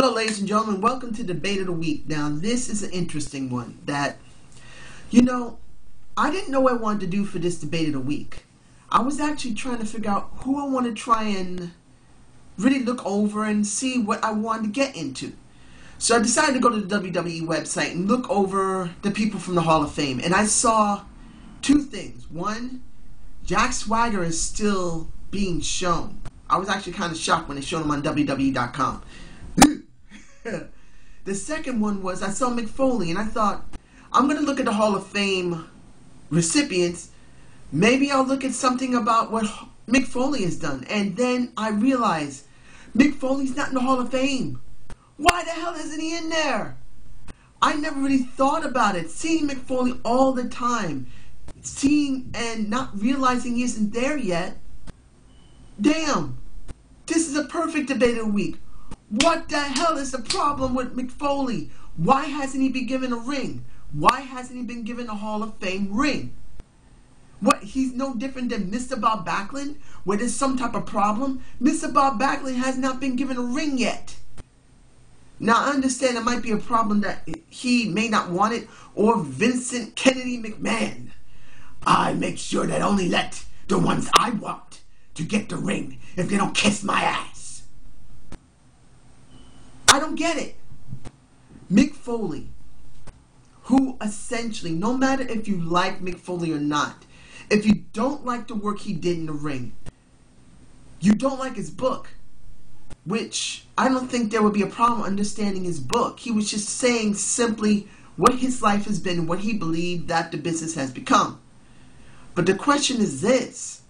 Hello, ladies and gentlemen. Welcome to Debate of the Week. Now, this is an interesting one that, I didn't know what I wanted to do for this Debate of the Week. I was actually trying to figure out who I want to try and really look over and see what I wanted to get into. So I decided to go to the WWE website and look over the people from the Hall of Fame. And I saw two things. One, Jack Swagger is still being shown. I was actually kind of shocked when they showed him on WWE.com. The second one was I saw Mick Foley, and I thought, I'm going to look at the Hall of Fame recipients. Maybe I'll look at something about what Mick Foley has done. And then I realized Mick Foley's not in the Hall of Fame. Why the hell isn't he in there? I never really thought about it. Seeing Mick Foley all the time, seeing and not realizing he isn't there yet. Damn, this is a perfect Debate of the Week. What the hell is the problem with Mick Foley? Why hasn't he been given a ring? Why hasn't he been given a Hall of Fame ring? What, he's no different than Mr. Bob Backlund, where there's some type of problem? Mr. Bob Backlund has not been given a ring yet. Now, I understand it might be a problem that he may not want it, or Vincent Kennedy McMahon. I make sure that only let the ones I want to get the ring if they don't kiss my ass. I don't get it. Mick Foley, who essentially, no matter if you like Mick Foley or not, if you don't like the work he did in the ring, you don't like his book, which I don't think there would be a problem understanding his book. He was just saying simply what his life has been and what he believed that the business has become. But the question is this: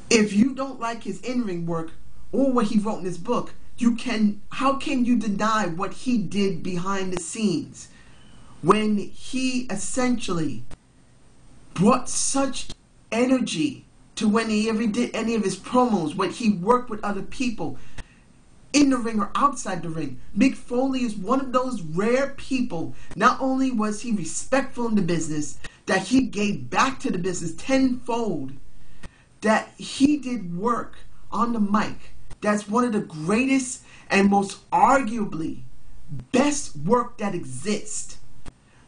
if you don't like his in-ring work or what he wrote in his book, how can you deny what he did behind the scenes when he essentially brought such energy to when he ever did any of his promos, when he worked with other people in the ring or outside the ring? Mick Foley is one of those rare people. Not only was he respectful in the business, that he gave back to the business tenfold, that he did work on the mic. That's one of the greatest and most arguably best work that exists.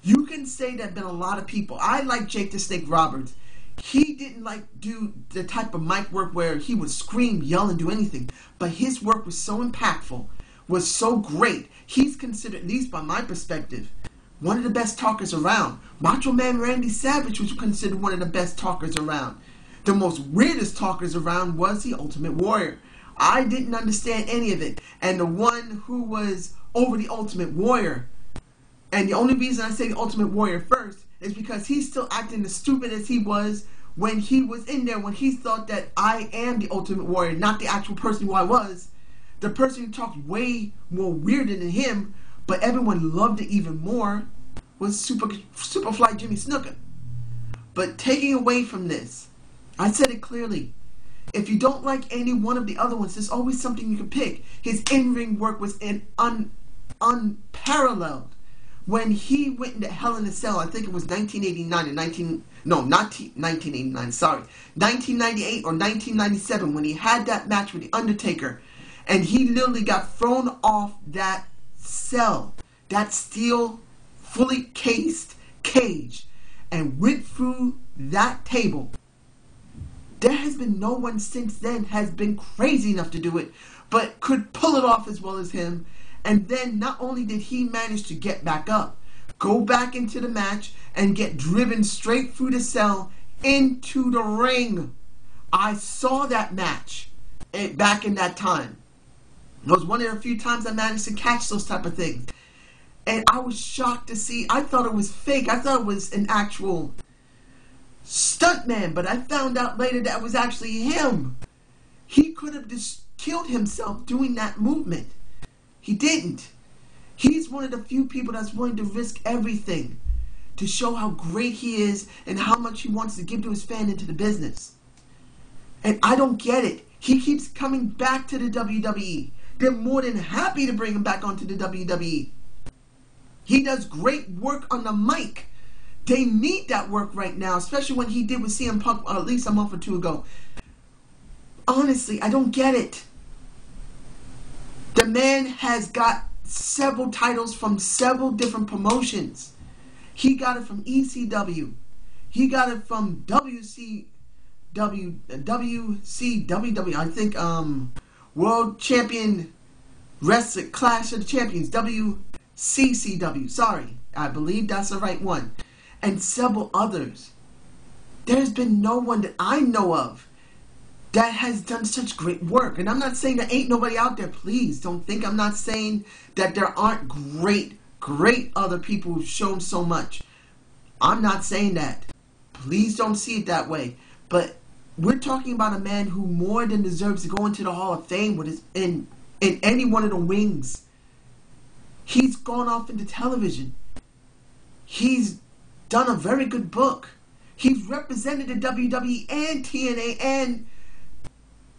You can say there have been a lot of people. I like Jake the Snake Roberts. He didn't do the type of mic work where he would scream, yell, and do anything. But his work was so impactful, was so great. He's considered, at least by my perspective, one of the best talkers around. Macho Man Randy Savage was considered one of the best talkers around. The most weirdest talkers around was the Ultimate Warrior. I didn't understand any of it. And the one who was over the Ultimate Warrior, and the only reason I say the Ultimate Warrior first is because he's still acting as stupid as he was when he was in there, when he thought that I am the Ultimate Warrior, not the actual person who I was. The person who talked way more weirder than him, but everyone loved it even more, was Superfly Jimmy Snuka. But taking away from this, I said it clearly. If you don't like any one of the other ones, there's always something you can pick. His in-ring work was unparalleled. When he went into Hell in a Cell, I think it was 1998 or 1997, when he had that match with The Undertaker, and he literally got thrown off that cell, that steel, fully cased cage, and went through that table. There has been no one since then has been crazy enough to do it, but could pull it off as well as him. And then not only did he manage to get back up, go back into the match, and get driven straight through the cell into the ring. I saw that match back in that time. It was one of the few times I managed to catch those type of things. And I was shocked to see. I thought it was fake. I thought it was an actual stuntman, but I found out later that was actually him. He could have just killed himself doing that movement. He didn't. He's one of the few people that's willing to risk everything to show how great he is and how much he wants to give to his fan into the business. And I don't get it. He keeps coming back to the WWE. They're more than happy to bring him back onto the WWE. He does great work on the mic. They need that work right now, especially when he did with CM Punk at least a month or two ago. Honestly, I don't get it. The man has got several titles from several different promotions. He got it from ECW. He got it from WCW, I think, World Champion Wrestling Clash of the Champions, WCCW. Sorry, I believe that's the right one. And several others. There's been no one that I know of that has done such great work. And I'm not saying there ain't nobody out there. Please don't think I'm not saying that there aren't great other people who've shown so much. I'm not saying that. Please don't see it that way. But we're talking about a man who more than deserves to go into the Hall of Fame with his, in any one of the wings. He's gone off into television. He's done a very good book. He's represented the WWE and TNA and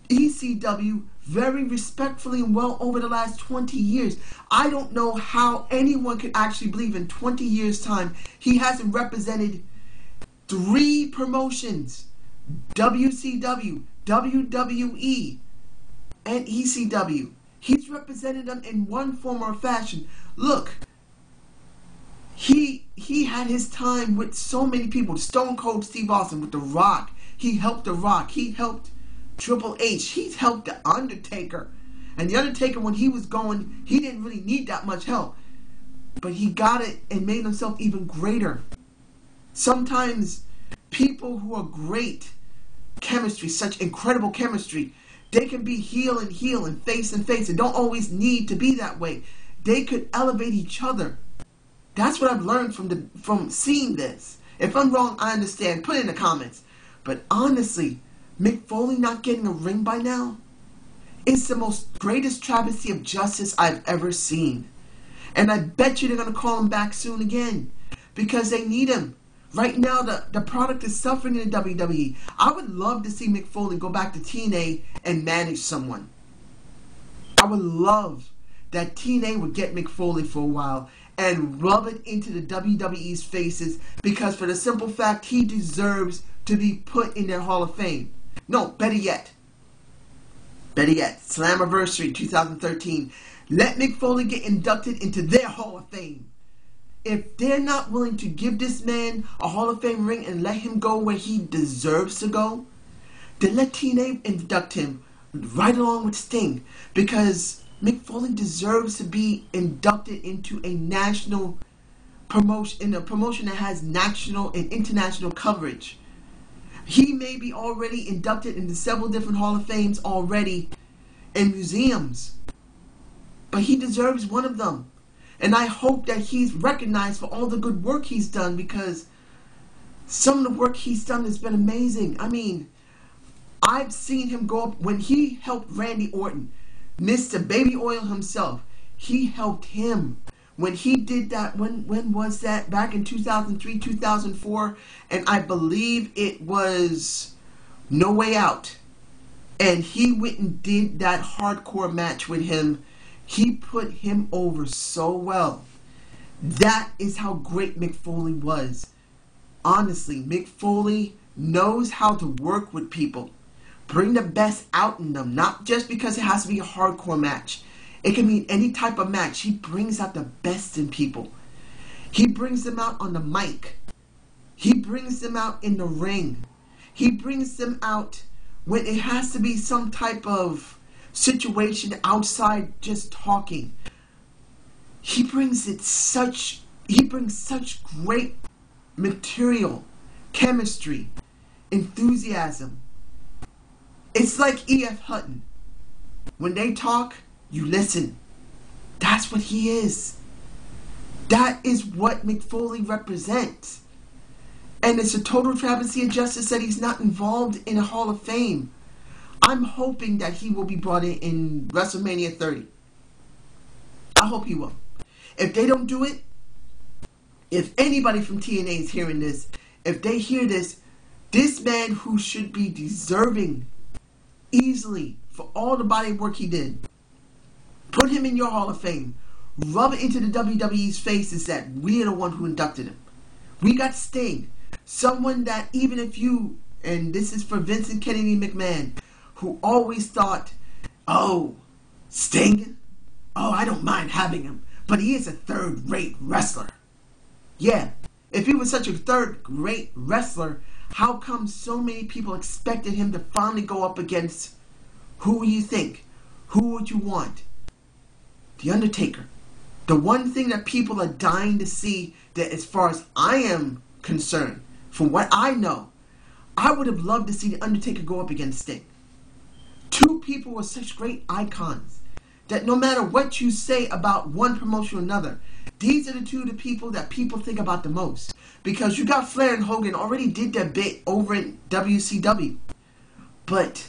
ECW very respectfully and well over the last 20 years. I don't know how anyone could actually believe in 20 years' time he hasn't represented 3 promotions: WCW, WWE, and ECW. He's represented them in one form or fashion. Look, he had his time with so many people. Stone Cold Steve Austin, with The Rock. He helped The Rock. He helped Triple H. He helped The Undertaker. And The Undertaker, when he was going, he didn't really need that much help. But he got it and made himself even greater. Sometimes people who are great chemistry, such incredible chemistry, they can be heel and face and face. It don't always need to be that way. They could elevate each other. That's what I've learned from seeing this. If I'm wrong, I understand. Put it in the comments. But honestly, Mick Foley not getting a ring by now is the most greatest travesty of justice I've ever seen. And I bet you they're going to call him back soon again, because they need him. Right now, the product is suffering in the WWE. I would love to see Mick Foley go back to TNA and manage someone. I would love that TNA would get Mick Foley for a while and rub it into the WWE's faces, because for the simple fact he deserves to be put in their Hall of Fame. No, better yet, Slammiversary 2013. Let Mick Foley get inducted into their Hall of Fame. If they're not willing to give this man a Hall of Fame ring and let him go where he deserves to go, then let TNA induct him right along with Sting, because Mick Foley deserves to be inducted into a national promotion, in a promotion that has national and international coverage. He may be already inducted into several different Hall of Fames already in museums, but he deserves one of them. And I hope that he's recognized for all the good work he's done, because some of the work he's done has been amazing. I mean, I've seen him go up when he helped Randy Orton, Mr. Baby Oil himself. He helped him when he did that. When was that? Back in 2003, 2004, and I believe it was No Way Out. And he went and did that hardcore match with him. He put him over so well. That is how great Mick Foley was. Honestly, Mick Foley knows how to work with people. Bring the best out in them. Not just because it has to be a hardcore match. It can mean any type of match. He brings out the best in people. He brings them out on the mic. He brings them out in the ring. He brings them out when it has to be some type of situation outside just talking. He brings such great material, chemistry, enthusiasm. It's like E.F. Hutton. When they talk, you listen. That's what he is. That is what Mick Foley represents. And it's a total travesty of justice that he's not involved in a Hall of Fame. I'm hoping that he will be brought in WrestleMania 30. I hope he will. If they don't do it, if anybody from TNA is hearing this, if they hear this, this man who should be deserving easily for all the body work he did, put him in your Hall of Fame. Rub it into the WWE's faces that we are the one who inducted him. We got Sting. Someone that even if you, and this is for Vincent Kennedy McMahon, who always thought, oh, Sting? oh, I don't mind having him, but he is a third-rate wrestler. Yeah, if he was such a third-rate wrestler, how come so many people expected him to finally go up against, who you think? Who would you want? The Undertaker. The one thing that people are dying to see, that as far as I am concerned, from what I know, I would have loved to see The Undertaker go up against Sting. Two people with such great icons that no matter what you say about one promotion or another, these are the two of the people that people think about the most. Because you got Flair and Hogan already did their bit over in WCW. But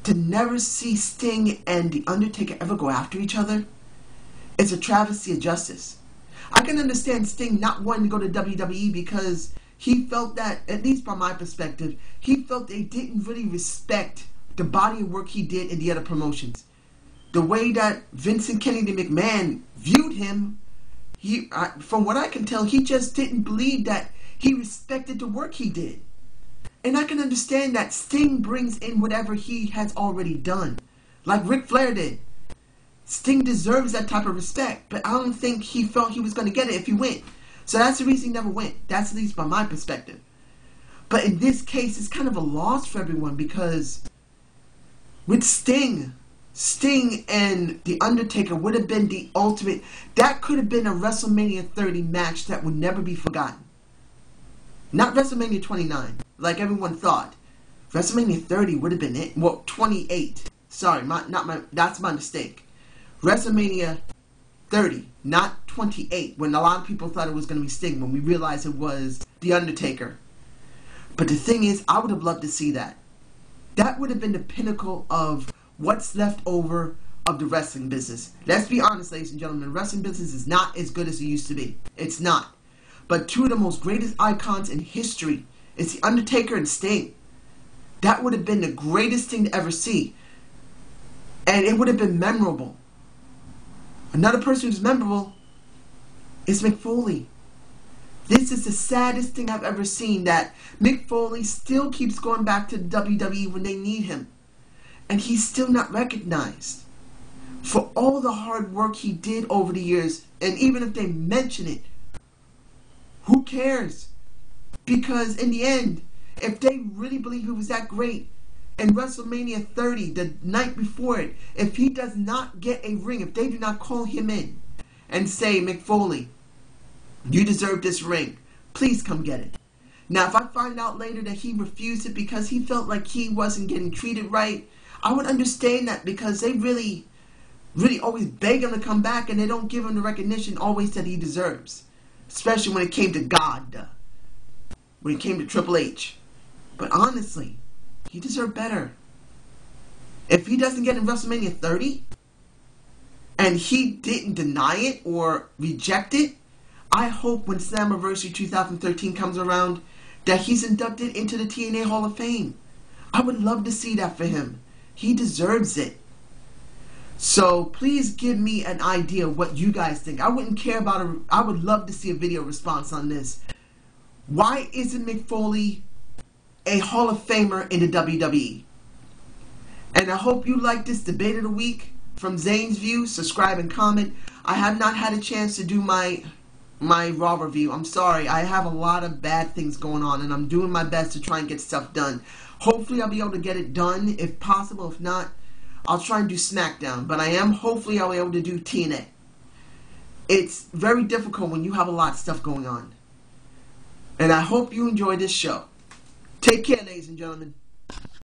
to never see Sting and The Undertaker ever go after each other, it's a travesty of justice. I can understand Sting not wanting to go to WWE because he felt that, at least from my perspective, he felt they didn't really respect the body of work he did in the other promotions. The way that Vincent Kennedy McMahon viewed him, from what I can tell, he just didn't believe that he respected the work he did. And I can understand that Sting brings in whatever he has already done, like Ric Flair did. Sting deserves that type of respect, but I don't think he felt he was going to get it if he went. So that's the reason he never went. That's at least by my perspective. But in this case, it's kind of a loss for everyone because with Sting and The Undertaker would have been the ultimate. That could have been a WrestleMania 30 match that would never be forgotten. Not WrestleMania 29, like everyone thought. WrestleMania 30 would have been it. Well, 28. Sorry, that's my mistake. WrestleMania 30, not 28, when a lot of people thought it was going to be Sting, when we realized it was The Undertaker. But the thing is, I would have loved to see that. That would have been the pinnacle of what's left over of the wrestling business. Let's be honest, ladies and gentlemen, the wrestling business is not as good as it used to be. It's not. But two of the most greatest icons in history is The Undertaker and Sting. That would have been the greatest thing to ever see. And it would have been memorable. Another person who's memorable is Mick Foley. This is the saddest thing I've ever seen, that Mick Foley still keeps going back to the WWE when they need him. And he's still not recognized for all the hard work he did over the years. And even if they mention it, who cares? Because in the end, if they really believe he was that great, in WrestleMania 30, the night before it, if he does not get a ring, if they do not call him in and say, Mick Foley, you deserve this ring, please come get it. Now, if I find out later that he refused it because he felt like he wasn't getting treated right, I would understand that, because they really always beg him to come back and they don't give him the recognition always that he deserves. Especially when it came to God, when it came to Triple H. But honestly, he deserved better. If he doesn't get in WrestleMania 30, and he didn't deny it or reject it, I hope when Slammiversary 2013 comes around that he's inducted into the TNA Hall of Fame. I would love to see that for him. He deserves it. So please give me an idea of what you guys think. I wouldn't care about I would love to see a video response on this. Why isn't Mick Foley a Hall of Famer in the WWE? And I hope you like this debate of the week from Zane's View. Subscribe and comment. I have not had a chance to do my Raw review. I'm sorry. I have a lot of bad things going on, and I'm doing my best to try and get stuff done. Hopefully I'll be able to get it done if possible. If not, I'll try and do SmackDown. But hopefully I'll be able to do TNA. It's very difficult when you have a lot of stuff going on. And I hope you enjoy this show. Take care, ladies and gentlemen.